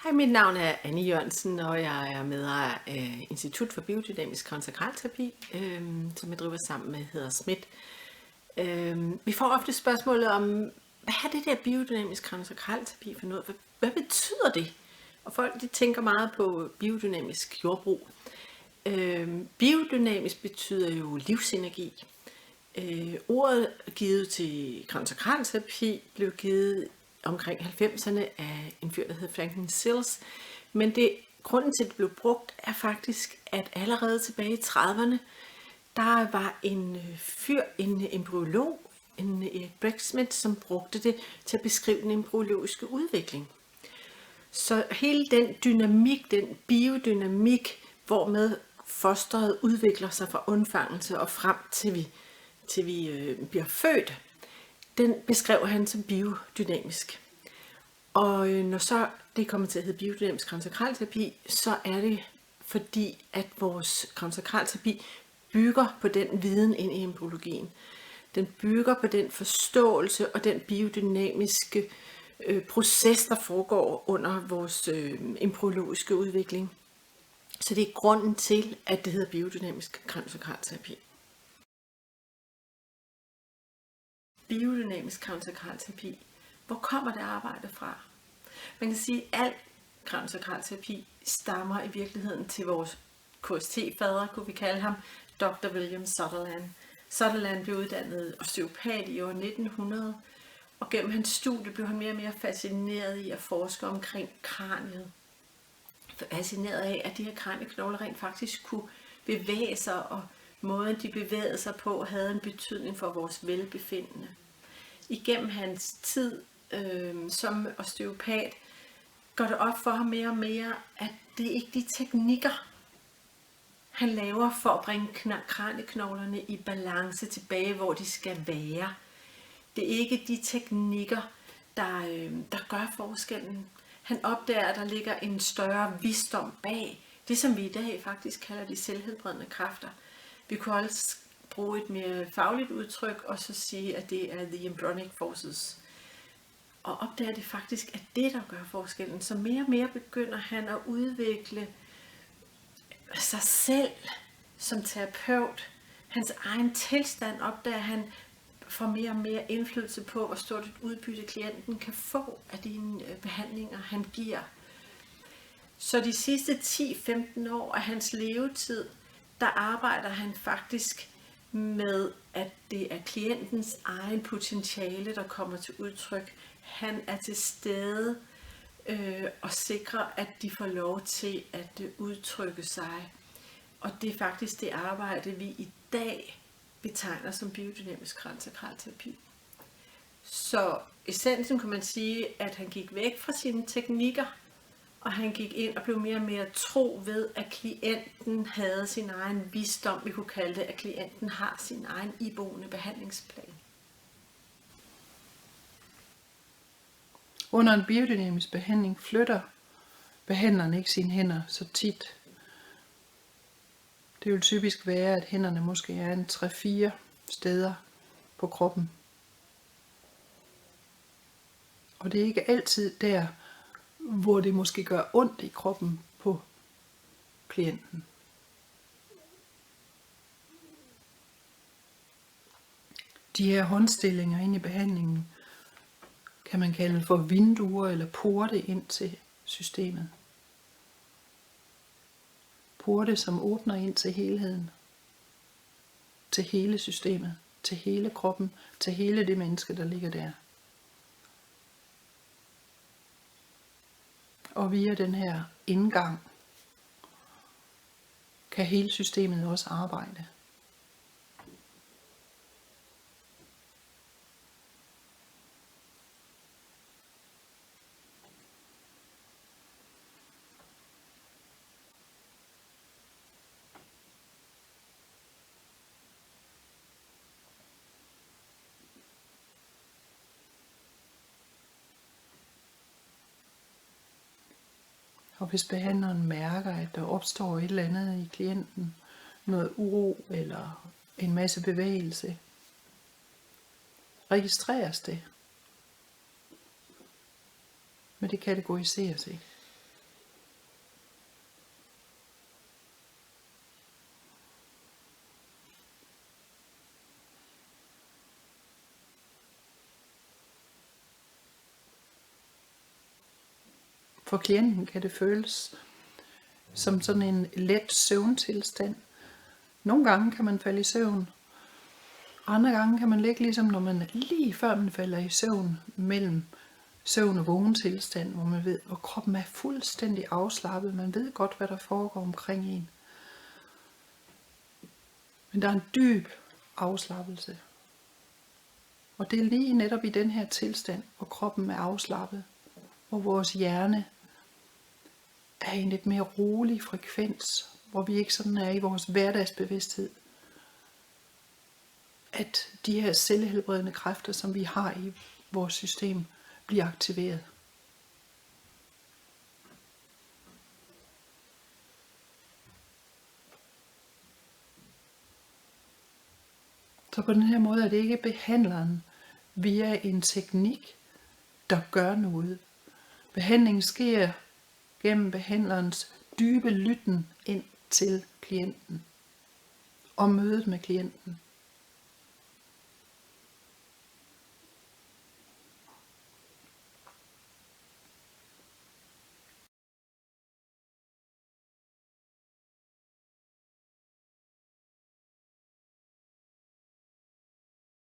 Hej, mit navn er Annie Jørgensen, og jeg er medejer af Institut for Biodynamisk Konsakralterapi, som jeg driver sammen med Hedder Schmidt. Vi får ofte spørgsmålet om, hvad er det der biodynamisk konsakralterapi for noget? Hvad betyder det? Og folk de tænker meget på biodynamisk jordbrug. Biodynamisk betyder jo livsenergi. Ordet givet til konsakralterapi blev givet omkring 90'erne af en fyr, der hed Franklin Sills. Men grunden til, at det blev brugt, er faktisk, at allerede tilbage i 30'erne, der var en fyr, en embryolog, en Erik Brexmith, som brugte det til at beskrive den embryologiske udvikling. Så hele den dynamik, den biodynamik, hvormed fosteret udvikler sig fra undfangelse og frem til vi bliver født, den beskrev han som biodynamisk. Og når så det kommer til at hedde biodynamisk konsakralterapi, så er det fordi, at vores konsakralterapi bygger på den viden ind i embryologien. Den bygger på den forståelse og den biodynamiske proces, der foregår under vores embryologiske udvikling. Så det er grunden til, at det hedder biodynamisk konsakralterapi. Biodynamisk konsakralterapi. Hvor kommer det arbejde fra? Man kan sige, at al konsakralterapi stammer i virkeligheden til vores KST-fader, kunne vi kalde ham, Dr. William Sutherland. Sutherland blev uddannet osteopat i år 1900, og gennem hans studie blev han mere og mere fascineret i at forske omkring kraniet. Fascineret af, at de her kranieknogler rent faktisk kunne bevæge sig, og måden de bevægede sig på havde en betydning for vores velbefindende. Igennem hans tid som osteopat går det op for ham mere og mere, at det ikke er de teknikker, han laver for at bringe kranieknoglerne i balance tilbage, hvor de skal være. Det er ikke de teknikker, der gør forskellen. Han opdager, at der ligger en større visdom bag det, som vi i dag faktisk kalder de selvhelbredende kræfter. Vi kunne også bruge et mere fagligt udtryk og så sige, at det er the embryonic forces. Og opdager det faktisk, at det, der gør forskellen. Så mere og mere begynder han at udvikle sig selv som terapeut. Hans egen tilstand opdager han får mere og mere indflydelse på, hvor stort et udbytte klienten kan få af de behandlinger, han giver. Så de sidste 10-15 år af hans levetid, der arbejder han faktisk med, at det er klientens egen potentiale, der kommer til udtryk. Han er til stede og sikrer, at de får lov til at udtrykke sig. Og det er faktisk det arbejde, vi i dag betegner som biodynamisk konsakralterapi. Så essensen kunne man sige, at han gik væk fra sine teknikker, og han gik ind og blev mere og mere tro ved, at klienten havde sin egen visdom. Vi kunne kalde det, at klienten har sin egen iboende behandlingsplan. Under en biodynamisk behandling flytter behandleren ikke sine hænder så tit. Det vil typisk være, at hænderne måske er en 3-4 steder på kroppen. Og det er ikke altid der, hvor det måske gør ondt i kroppen på klienten. De her håndstillinger inde i behandlingen kan man kalde for vinduer eller porte ind til systemet. Porte, som åbner ind til helheden, til hele systemet, til hele kroppen, til hele det menneske, der ligger der. Og via den her indgang kan hele systemet også arbejde. Og hvis behandleren mærker, at der opstår et eller andet i klienten, noget uro eller en masse bevægelse, registreres det. Men det kategoriseres ikke. For klienten kan det føles som sådan en let søvntilstand. Nogle gange kan man falde i søvn. Andre gange kan man ligge ligesom når man lige før man falder i søvn, mellem søvn og vågen tilstand, hvor man ved, hvor kroppen er fuldstændig afslappet. Man ved godt, hvad der foregår omkring en. Men der er en dyb afslappelse. Og det er lige netop i den her tilstand, hvor kroppen er afslappet, hvor vores hjerne er i en lidt mere rolig frekvens, hvor vi ikke sådan er i vores hverdagsbevidsthed, at de her cellehelbredende kræfter, som vi har i vores system, bliver aktiveret. Så på den her måde er det ikke behandleren via en teknik, der gør noget. Behandlingen sker gennem behandlerens dybe lytten ind til klienten og mødet med klienten.